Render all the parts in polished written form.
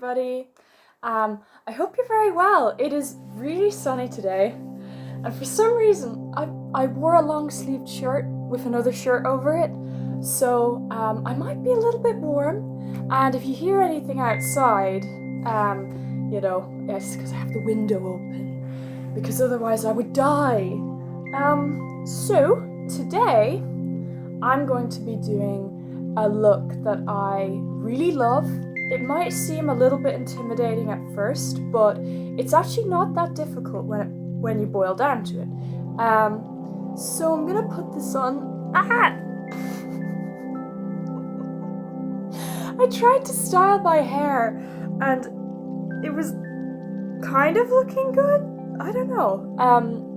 everybody. I hope you're very well. It is really sunny today, and for some reason I wore a long-sleeved shirt with another shirt over it, so I might be a little bit warm, and if you hear anything outside, you know, it's because I have the window open, because otherwise I would die. So today I'm going to be doing a look that I really love. It might seem a little bit intimidating at first, but it's actually not that difficult when you boil down to it. So I'm gonna put this on. I tried to style my hair and it was kind of looking good. I don't know.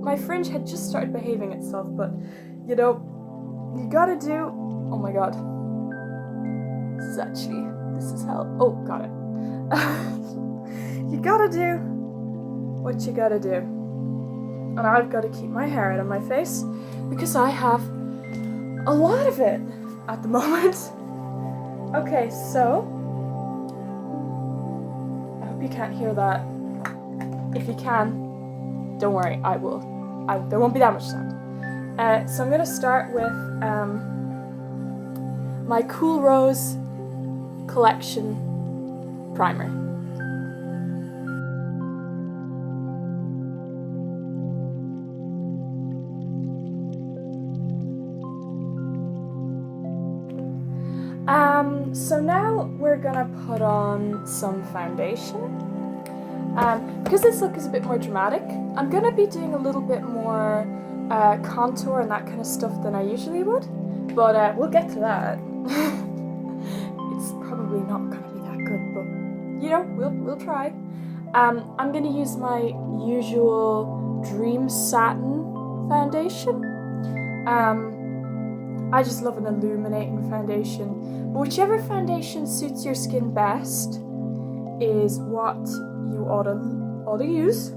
My fringe had just started behaving itself, but you know, you gotta do. Oh my god. This is hell. Oh, got it. You gotta do what you gotta do. And I've gotta keep my hair out of my face because I have a lot of it at the moment. Okay, so I hope you can't hear that. If you can, don't worry, I will. There won't be that much sound. So I'm gonna start with my Cool Rose Collection primer. So now we're gonna put on some foundation. Because this look is a bit more dramatic, I'm gonna be doing a little bit more contour and that kind of stuff than I usually would, but we'll get to that. It's probably not gonna be that good, but you know, we'll try. I'm gonna use my usual Dream Satin foundation. I just love an illuminating foundation, but whichever foundation suits your skin best is what you ought to use.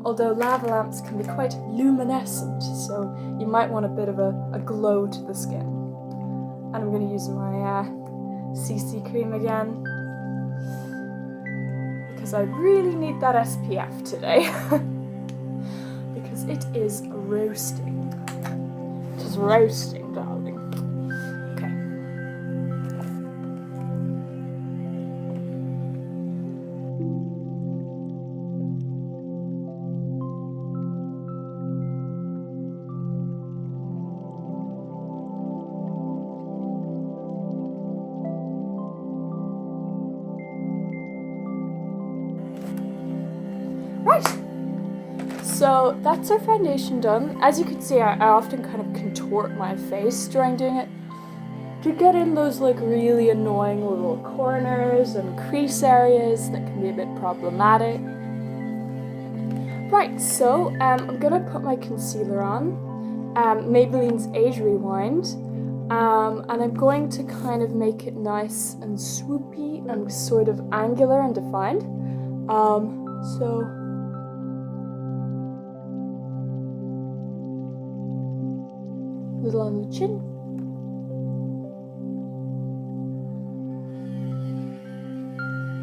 Although lava lamps can be quite luminescent, so you might want a bit of a glow to the skin. And I'm going to use my CC cream again, because I really need that SPF today. Because it is roasting. It is roasting, darling. Okay. Right, so that's our foundation done. As you can see, I often kind of contort my face during doing it to get in those like really annoying little corners and crease areas that can be a bit problematic. Right, so I'm gonna put my concealer on, Maybelline's Age Rewind, and I'm going to kind of make it nice and swoopy and sort of angular and defined. So little on the chin.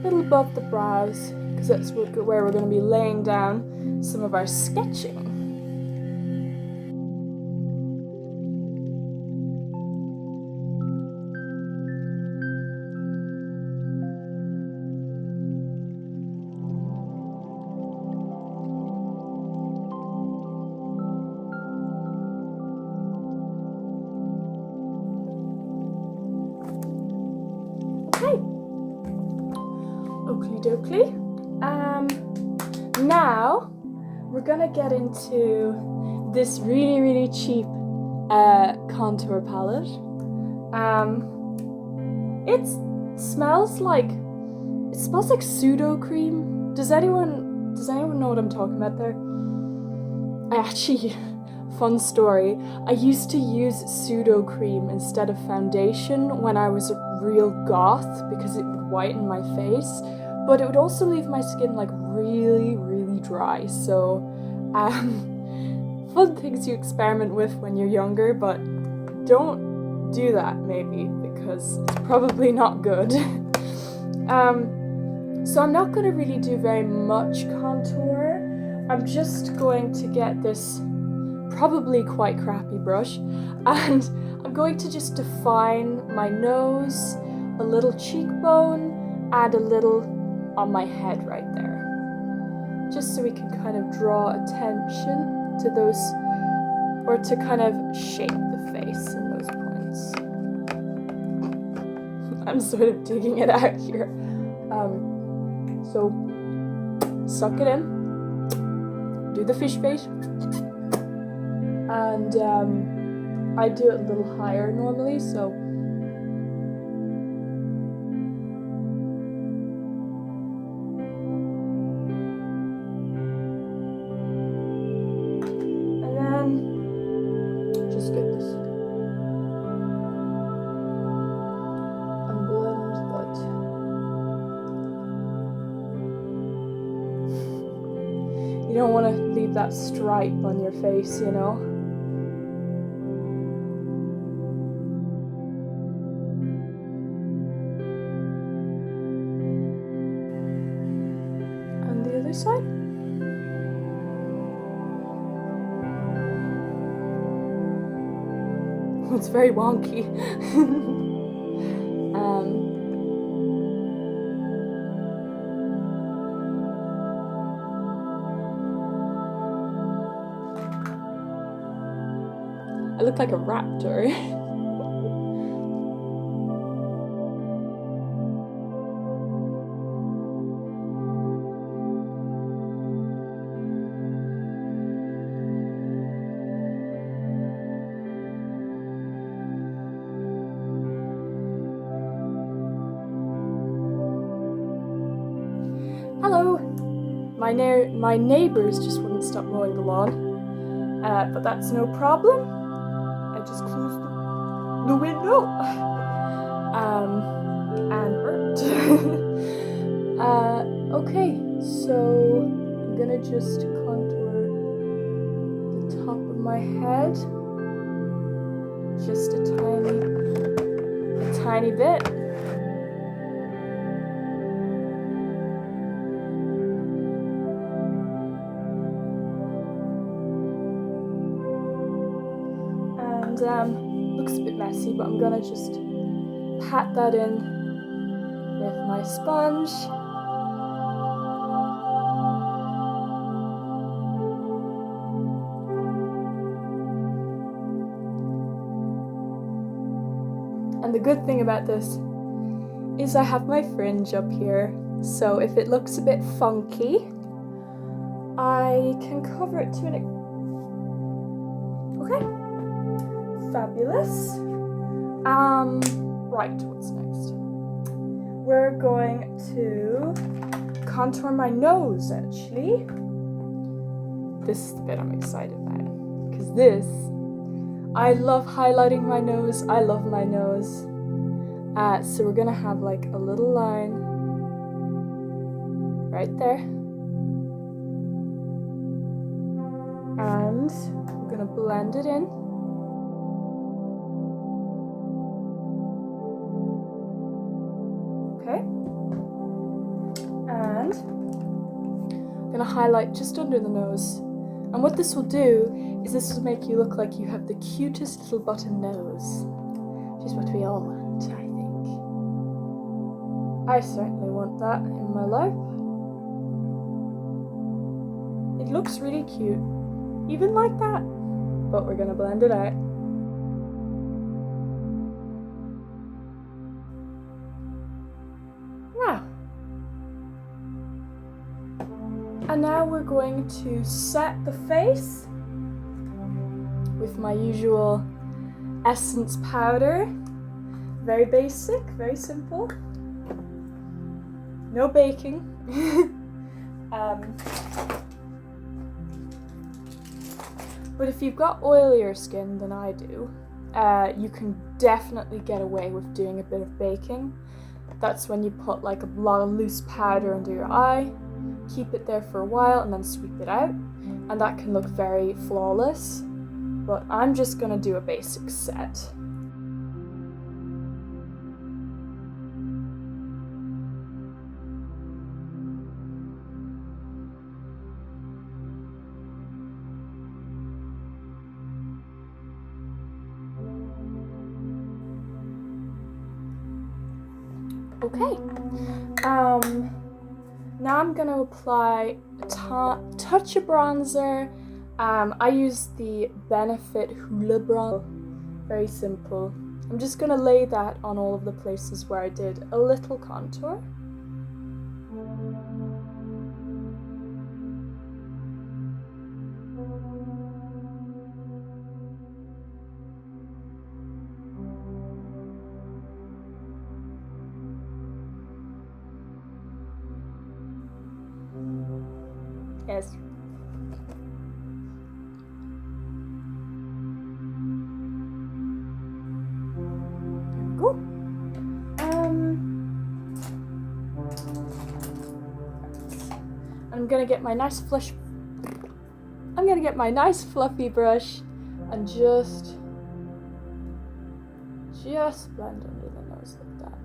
Little above the brows, because that's where we're going to be laying down some of our sketching. Oakley dokley. Now we're gonna get into this really cheap contour palette. It smells like pseudo cream. Does anyone know what I'm talking about there? Fun story, I used to use pseudo cream instead of foundation when I was a real goth because it would whiten my face, but it would also leave my skin like really dry. So fun things you experiment with when you're younger, but don't do that maybe because it's probably not good. So I'm not going to really do very much contour. I'm just going to get this probably quite crappy brush, and I'm going to just define my nose, a little cheekbone, and a little on my head right there. Just so we can kind of draw attention to those, or to kind of shape the face in those points. I'm sort of digging it out here. So suck it in, do the fish face, and I do it a little higher normally, so and then just get this and blend that. You don't want to leave that stripe on your face, you know? And the other side. It's very wonky. I look like a raptor. Hello! My neighbours just wouldn't stop mowing the lawn, but that's no problem. I just closed the window and burped. Okay, so I'm gonna just contour the top of my head just a tiny bit. Looks a bit messy, but I'm gonna just pat that in with my sponge. And the good thing about this is I have my fringe up here, so if it looks a bit funky, I can cover it to an extent. Okay. Fabulous. Right, what's next? We're going to contour my nose, actually. This is the bit I'm excited about, because I love highlighting my nose. I love my nose. So we're gonna have like a little line right there. And we're gonna blend it in. Okay, and I'm gonna highlight just under the nose. And what this will do is this will make you look like you have the cutest little button nose, which is what we all want, I think. I certainly want that in my life. It looks really cute, even like that, but we're gonna blend it out. And now we're going to set the face with my usual essence powder. Very basic, very simple. No baking. But if you've got oilier skin than I do, you can definitely get away with doing a bit of baking. That's when you put like a lot of loose powder under your eye, keep it there for a while and then sweep it out, and that can look very flawless. But I'm just gonna do a basic set. Okay. Now I'm going to apply a touch of bronzer. I use the Benefit Hoola bronzer. Very simple. I'm just going to lay that on all of the places where I did a little contour. Yes. Cool. I'm gonna get my nice fluffy brush and just blend under the nose like that.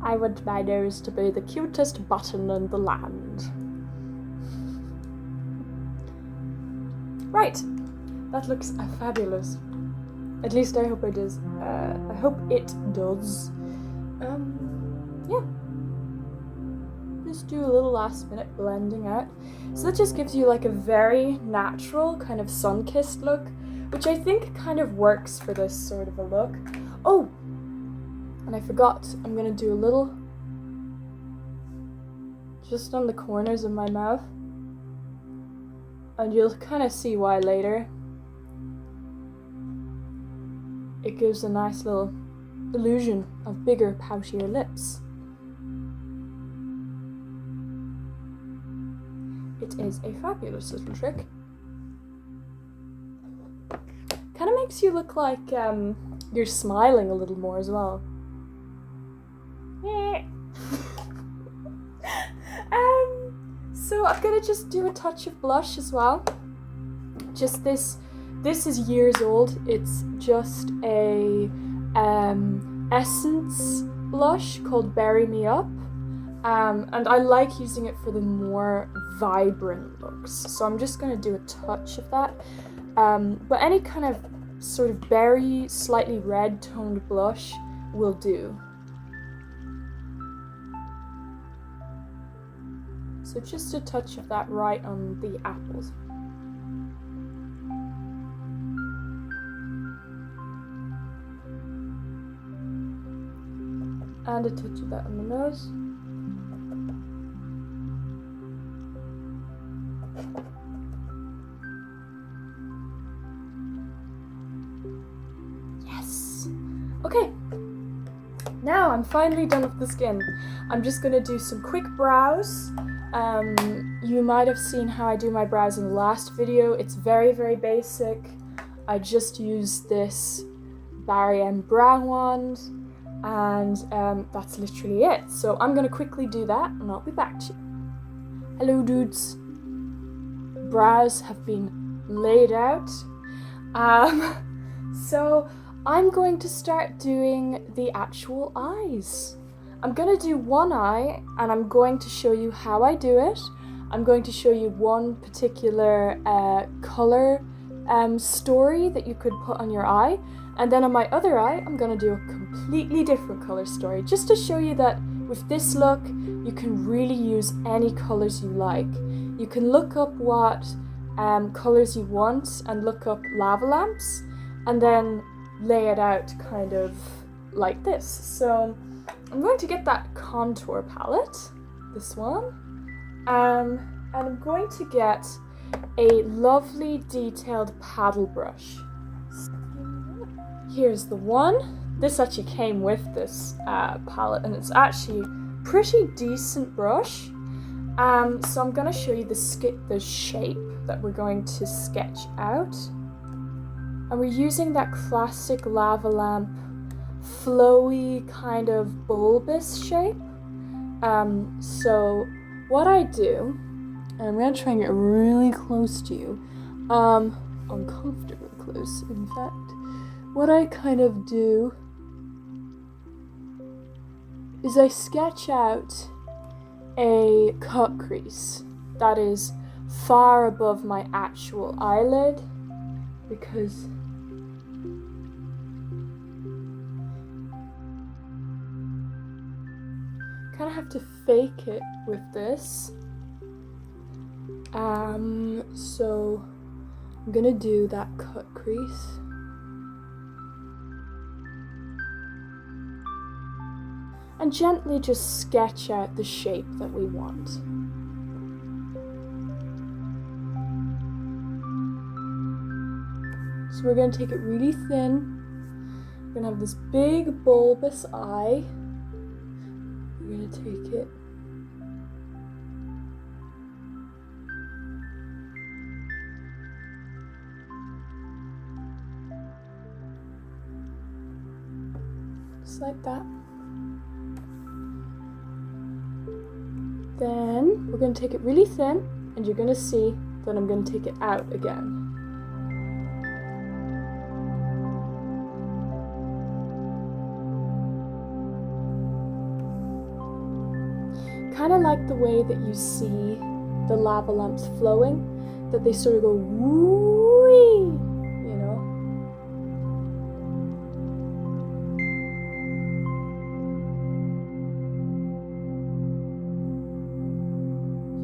I want my nose to be the cutest button in the land. Right, that looks fabulous. At least I hope it does. I hope it does. Yeah. Just do a little last minute blending out. So that just gives you like a very natural kind of sun-kissed look, which I think kind of works for this sort of a look. Oh, and I forgot, I'm gonna do a little just on the corners of my mouth. And you'll kind of see why later. It gives a nice little illusion of bigger, poutier lips. It is a fabulous little trick. Kind of makes you look like you're smiling a little more as well. So I'm gonna just do a touch of blush as well. Just this is years old. It's just a Essence blush called Bury Me Up. And I like using it for the more vibrant looks. So I'm just gonna do a touch of that. But any kind of sort of berry, slightly red toned blush will do. So just a touch of that right on the apples. And a touch of that on the nose. Yes! Okay, now I'm finally done with the skin. I'm just gonna do some quick brows. You might have seen how I do my brows in the last video. It's very, very basic. I just use this Barry M brow wand, and that's literally it. So I'm gonna quickly do that and I'll be back to you. Hello dudes. Brows have been laid out. So I'm going to start doing the actual eyes. I'm gonna do one eye and I'm going to show you how I do it. I'm going to show you one particular color story that you could put on your eye. And then on my other eye, I'm gonna do a completely different color story, just to show you that with this look, you can really use any colors you like. You can look up what colors you want and look up lava lamps and then lay it out kind of like this. So I'm going to get that contour palette, this one, and I'm going to get a lovely detailed paddle brush. Here's the one. This actually came with this palette, and it's actually a pretty decent brush. So I'm going to show you the shape that we're going to sketch out. And we're using that classic lava lamp, flowy kind of bulbous shape. So what I do, and I'm going to try and get really close to you, uncomfortably close in fact. What I kind of do is I sketch out a cut crease that is far above my actual eyelid, because have to fake it with this. So I'm gonna do that cut crease. And gently just sketch out the shape that we want. So we're gonna take it really thin. We're gonna have this big bulbous eye. We're gonna take it just like that. Then we're going to take it really thin, and you're going to see that I'm going to take it out again. Kind of like the way that you see the lava lamps flowing, that they sort of go woo-wee, you know.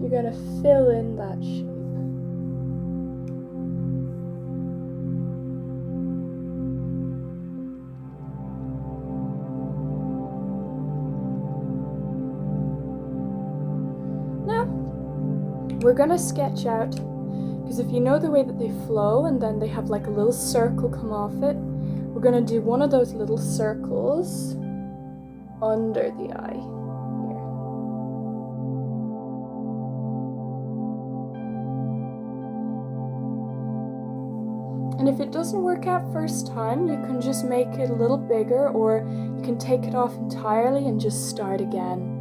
You're going to fill in that shape. Now, we're going to sketch out, because if you know the way that they flow and then they have like a little circle come off it, we're going to do one of those little circles under the eye. And if it doesn't work out first time, you can just make it a little bigger, or you can take it off entirely and just start again.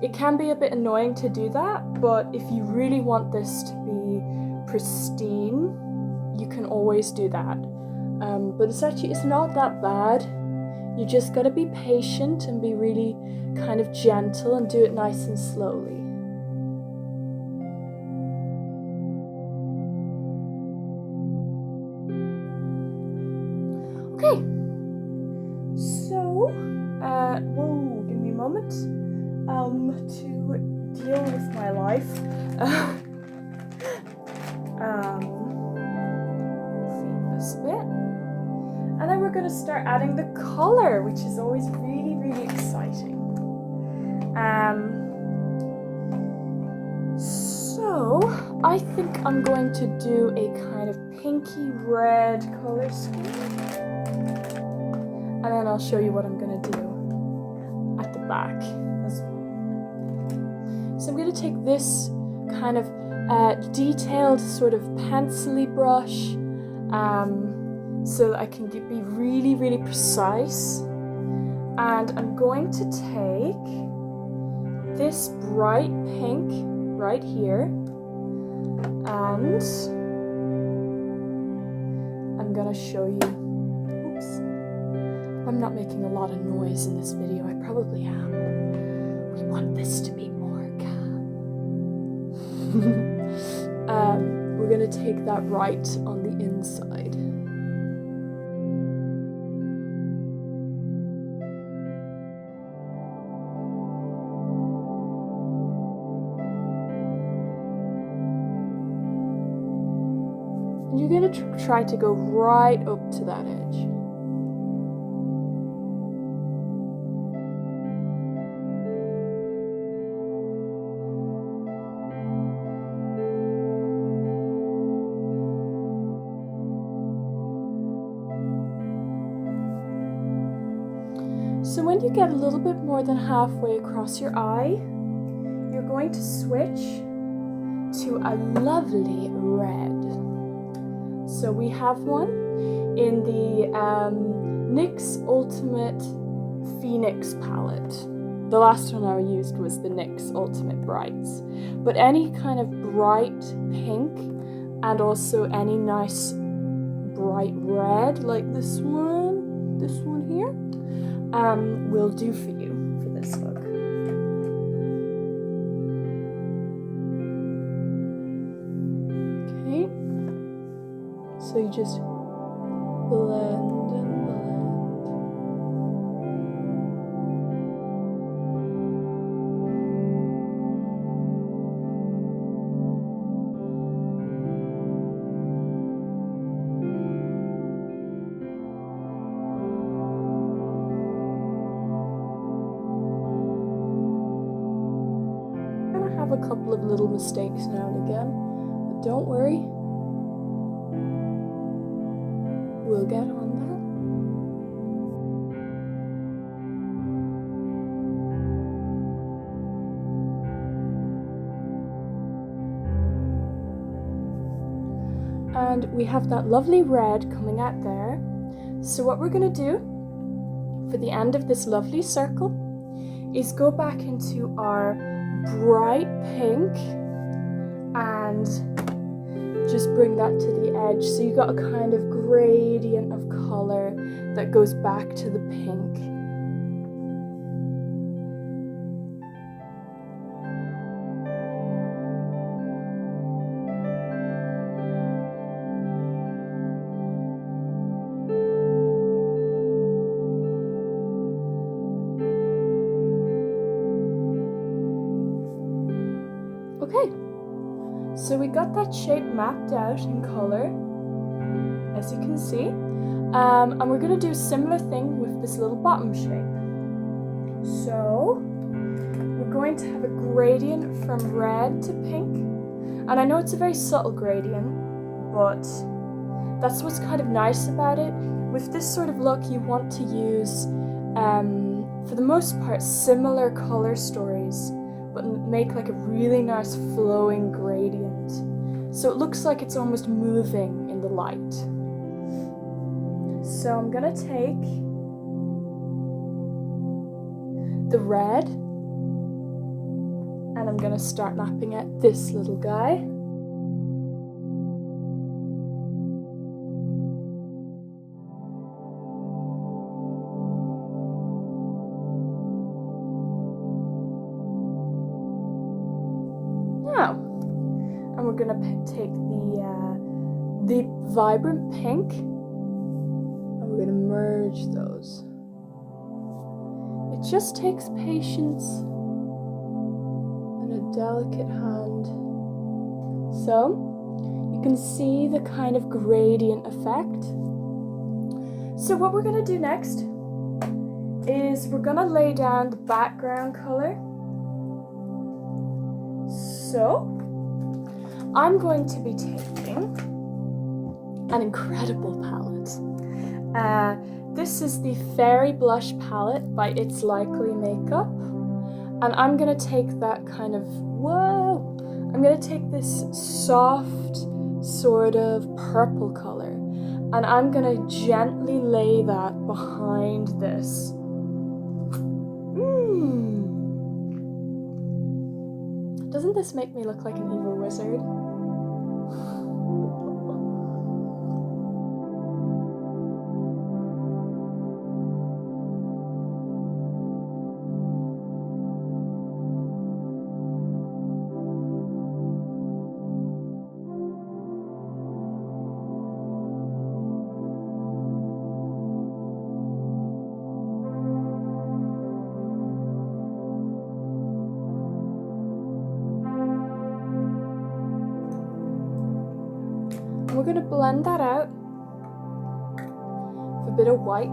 It can be a bit annoying to do that, but if you really want this to be pristine, you can always do that. But it's not that bad. You just gotta be patient and be really kind of gentle and do it nice and slowly. Okay, so, whoa, give me a moment, to deal with my life. See this bit, and then we're going to start adding the color, which is always really, really exciting. So, I think I'm going to do a kind of pinky red color scheme. And then I'll show you what I'm going to do at the back as well. So I'm going to take this kind of detailed sort of pencil-y brush so that I can be really, really precise. And I'm going to take this bright pink right here, and I'm going to show you. I'm not making a lot of noise in this video. I probably am. We want this to be more calm. We're going to take that right on the inside. And you're going to try to go right up to that edge. So when you get a little bit more than halfway across your eye, you're going to switch to a lovely red. So we have one in the NYX Ultimate Phoenix palette. The last one I used was the NYX Ultimate Brights. But any kind of bright pink and also any nice bright red like this one here, will do for you for this look. Okay, so you just blend and blend. couple of little mistakes now and again, but don't worry, we'll get on that. And we have that lovely red coming out there. So what we're going to do for the end of this lovely circle is go back into our bright pink and just bring that to the edge. So you got a kind of gradient of color that goes back to the pink. Okay, so we got that shape mapped out in color, as you can see, and we're going to do a similar thing with this little bottom shape. So we're going to have a gradient from red to pink, and I know it's a very subtle gradient, but that's what's kind of nice about it. With this sort of look, you want to use, for the most part, similar color stories, but make like a really nice flowing gradient. So it looks like it's almost moving in the light. So I'm gonna take the red and I'm gonna start mapping at this little guy. And we're gonna take the vibrant pink and we're gonna merge those. It just takes patience and a delicate hand. So you can see the kind of gradient effect. So what we're gonna do next is we're gonna lay down the background color. So I'm going to be taking an incredible palette. This is the Fairy Blush palette by It's Likely Makeup. And I'm gonna take that kind of, I'm gonna take this soft sort of purple color and I'm gonna gently lay that behind this. Doesn't this make me look like an evil wizard? We're going to blend that out with a bit of white.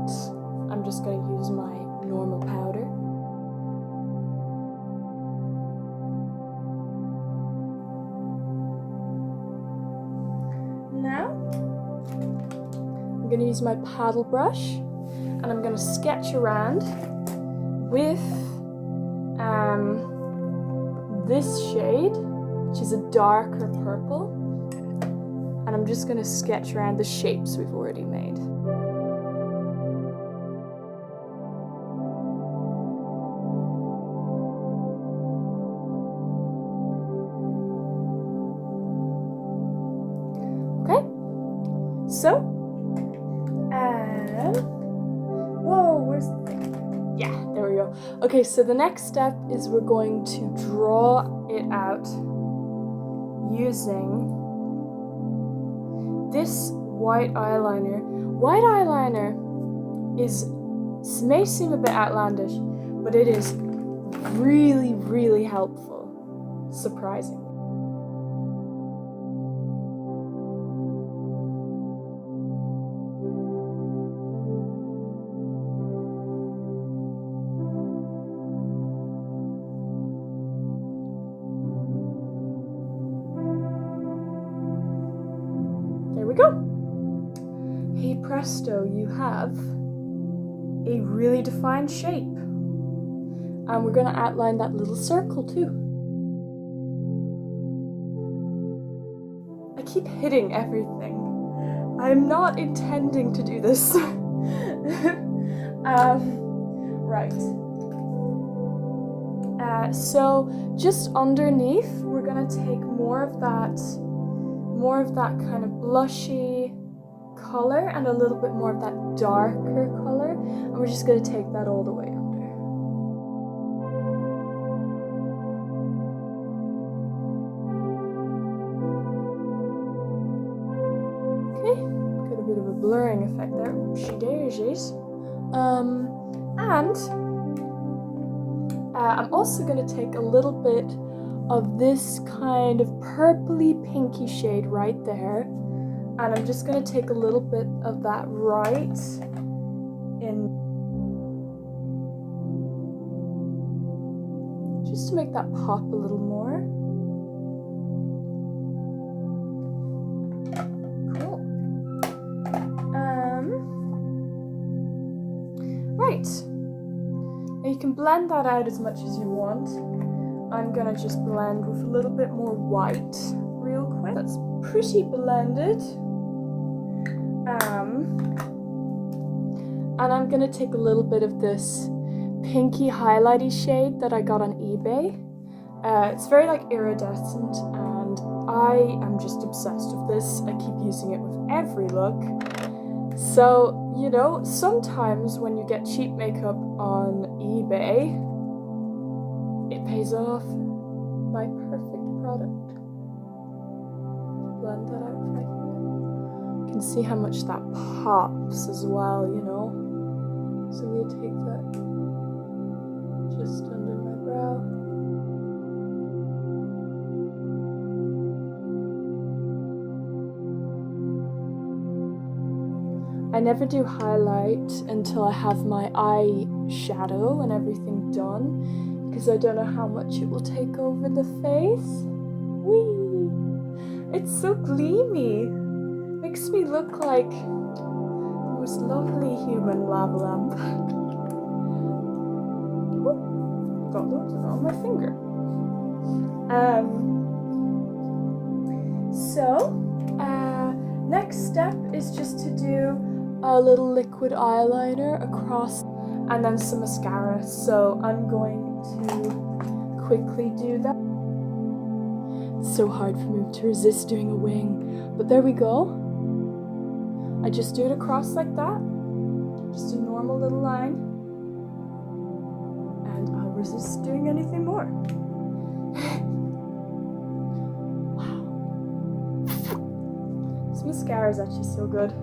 I'm just going to use my normal powder. Now, I'm going to use my paddle brush and I'm going to sketch around with this shade, which is a darker purple. And I'm just going to sketch around the shapes we've already made. Okay, so, whoa, where's the thing? Yeah, there we go. Okay, so the next step is we're going to draw it out using this white eyeliner. White eyeliner may seem a bit outlandish, but it is really, really helpful. Surprising. we go. Hey presto, you have a really defined shape. And we're gonna outline that little circle too. I keep hitting everything. I'm not intending to do this. Right. So just underneath, we're gonna take more of that kind of blushy color and a little bit more of that darker color, and we're just gonna take that all the way under. Okay, got a bit of a blurring effect there. Oopsie daisies. And I'm also going to take a little bit of this kind of purpley pinky shade right there, and I'm just going to take a little bit of that right in, just to make that pop a little more. Right, now you can blend that out as much as you want. I'm gonna just blend with a little bit more white real quick. That's pretty blended. And I'm gonna take a little bit of this pinky highlighty shade that I got on eBay. It's very like iridescent, and I am just obsessed with this. I keep using it with every look. So, you know, sometimes when you get cheap makeup on eBay, it pays off. My perfect product. Blend that out right here. You can see how much that pops as well, you know. So I'm gonna take that just under my brow. I never do highlight until I have my eyeshadow and everything done, because I don't know how much it will take over the face. Whee! It's so gleamy. Makes me look like the most lovely human lava lamp. Ooh, got loads of it on my finger. Next step is just to do a little liquid eyeliner across, and then some mascara. So I'm going to quickly do that. It's so hard for me to resist doing a wing, but there we go. I just do it across like that, just a normal little line, and I'll resist doing anything more. Wow. This mascara is actually so good.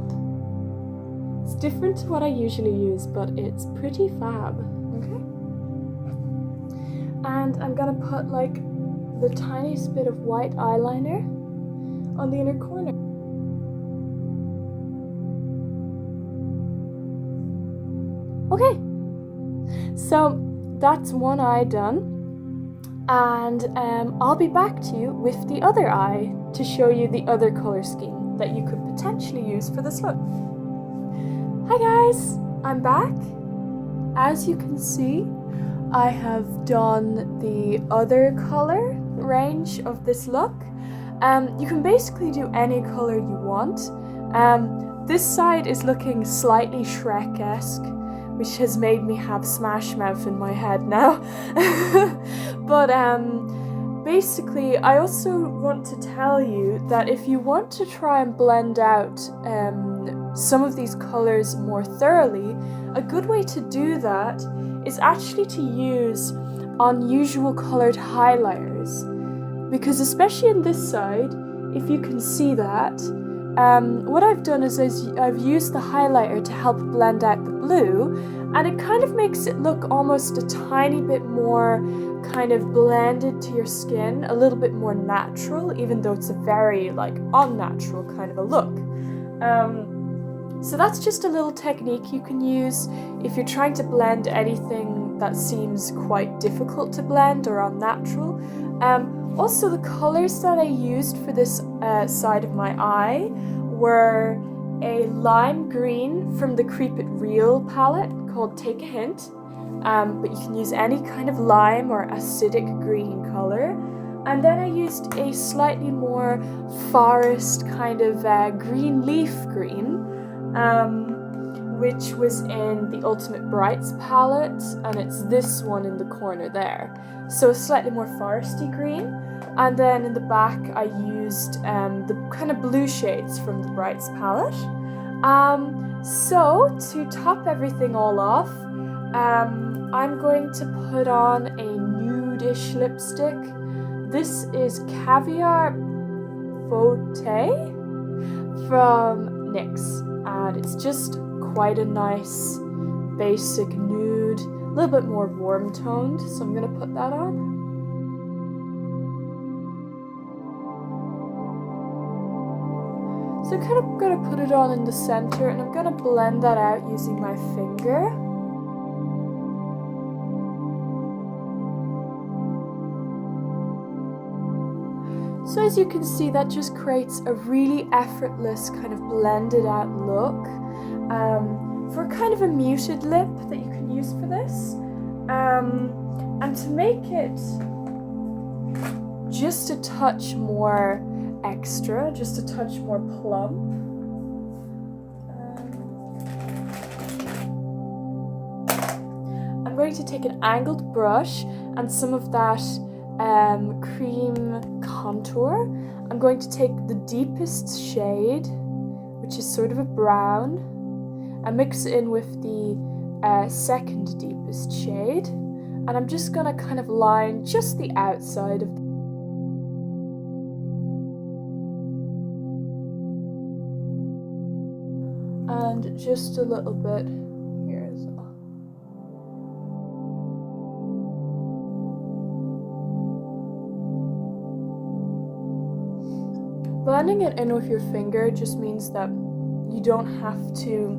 It's different to what I usually use, but it's pretty fab. Okay. And I'm gonna put like the tiniest bit of white eyeliner on the inner corner. Okay, so that's one eye done, and I'll be back to you with the other eye to show you the other color scheme that you could potentially use for this look. Hi guys, I'm back. As you can see, I have done the other color range of this look. You can basically do any color you want. This side is looking slightly Shrek-esque, which has made me have Smash Mouth in my head now. But basically, I also want to tell you that if you want to try and blend out some of these colors more thoroughly, a good way to do that is actually to use unusual colored highlighters. Because especially in this side, if you can see that, what I've done is I've used the highlighter to help blend out the blue, and it kind of makes it look almost a tiny bit more kind of blended to your skin, a little bit more natural, even though it's a very like unnatural kind of a look. So that's just a little technique you can use if you're trying to blend anything that seems quite difficult to blend or unnatural. Also, the colors that I used for this side of my eye were a lime green from the Creep It Real palette called Take a Hint, but you can use any kind of lime or acidic green color. And then I used a slightly more forest kind of green leaf green, which was in the Ultimate Brights palette, and it's this one in the corner there. So a slightly more foresty green. And then in the back I used the kind of blue shades from the Brights palette. So to top everything all off, I'm going to put on a nude-ish lipstick. This is Caviar Faute from NYX, and it's just quite a nice basic nude, a little bit more warm toned, so I'm gonna put that on. So I'm kind of gonna put it on in the center, and I'm gonna blend that out using my finger. So as you can see, that just creates a really effortless kind of blended out look for kind of a muted lip that you can use for this. And to make it just a touch more extra, just a touch more plump, I'm going to take an angled brush and some of that cream contour. I'm going to take the deepest shade, which is sort of a brown, and mix it in with the second deepest shade, and I'm just gonna kind of line just the outside of and just a little bit here as well. Blending it in with your finger just means that you don't have to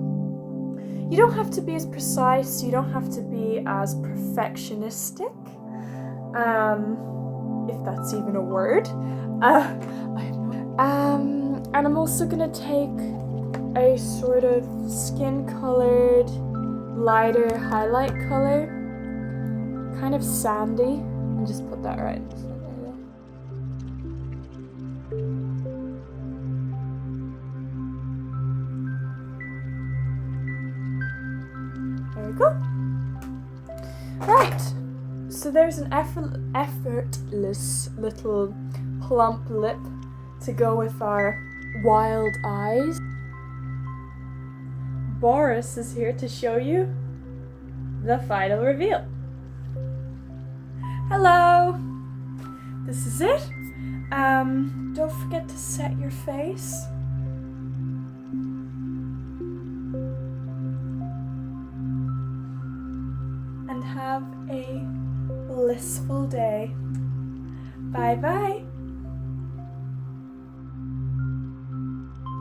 be as precise, you don't have to be as perfectionistic, if that's even a word. And I'm also gonna take a sort of skin colored, lighter highlight color, kind of sandy, and just put that right in the center. There we go. Right, so there's an effortless little plump lip to go with our wild eyes. Boris is here to show you the final reveal. Hello! This is it. Don't forget to set your face. And have a blissful day. Bye bye.